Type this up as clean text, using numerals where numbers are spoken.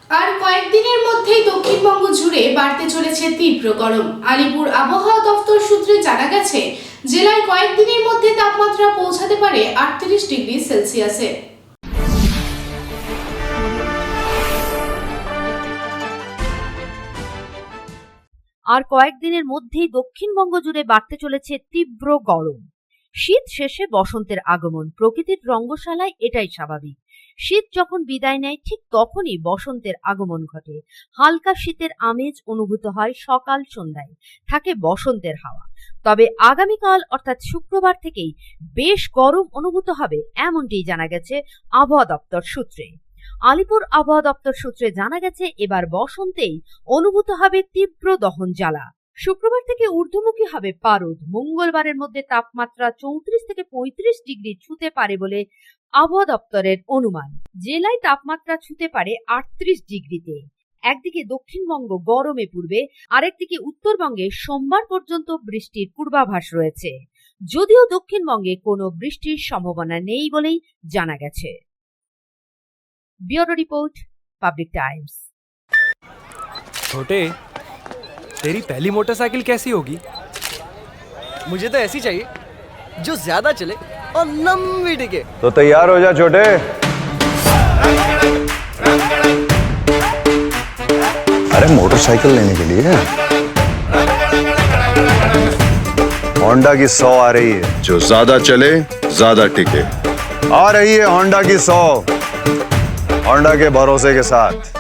আর কয়েকদিনের মধ্যেই দক্ষিণবঙ্গ জুড়ে বাড়তে চলেছে তীব্র গরম। আলিপুর আবহাওয়া দপ্তর সূত্রে জানা গেছে, জেলায় কয়েকদিনের মধ্যে তাপমাত্রা পৌঁছাতে পারে 38 ডিগ্রি সেলসিয়াসে। আর কয়েকদিনের মধ্যেই দক্ষিণবঙ্গ জুড়ে বাড়তে চলেছে তীব্র গরম। শীত শেষে বসন্তের আগমন, প্রকৃতির রঙ্গশালায় এটাই স্বাভাবিক। শীত যখন বিদায় নেয় ঠিক তখনই বসন্তের আগমন ঘটে। হালকা শীতের আমেজ অনুভূত হয় সকাল সন্ধ্যায়, থাকে বসন্তের হাওয়া। তবে আগামীকাল অর্থাৎ শুক্রবার থেকেই বেশ গরম অনুভূত হবে, এমনটিই জানা গেছে আবহাওয়া দপ্তর সূত্রে। আলিপুর আবহাওয়া দপ্তর সূত্রে জানা গেছে, এবার বসন্তেই অনুভূত হবে তীব্র দহন জ্বালা। শুক্রবার থেকে ঊর্ধ্বমুখী হবে পারদ। মঙ্গলবারের মধ্যে তাপমাত্রা 34 থেকে 35 ডিগ্রি ছুঁতে পারে বলে আবহাওয়া দপ্তরের অনুমান। জেলায় তাপমাত্রা ছুঁতে পারে 38 ডিগ্রিতে। একদিকে দক্ষিণবঙ্গ গরমে পূর্বে, আরেকদিকে উত্তরবঙ্গে সোমবার পর্যন্ত বৃষ্টির পূর্বাভাস রয়েছে, যদিও দক্ষিণবঙ্গে কোনো বৃষ্টির সম্ভাবনা নেই বলেই জানা গেছে। Bureau report, public times. छोटे, तेरी पहली मोटरसाइकिल कैसी होगी? मुझे तो ऐसी चाहिए जो ज्यादा चले और लंबी टिके। तो तैयार हो जा छोटे। अरे मोटरसाइकिल लेने के लिए होंडा की 100 आ रही है, जो ज्यादा चले ज्यादा टिके। आ रही है होंडा की 100, होंडा के भरोसे के साथ।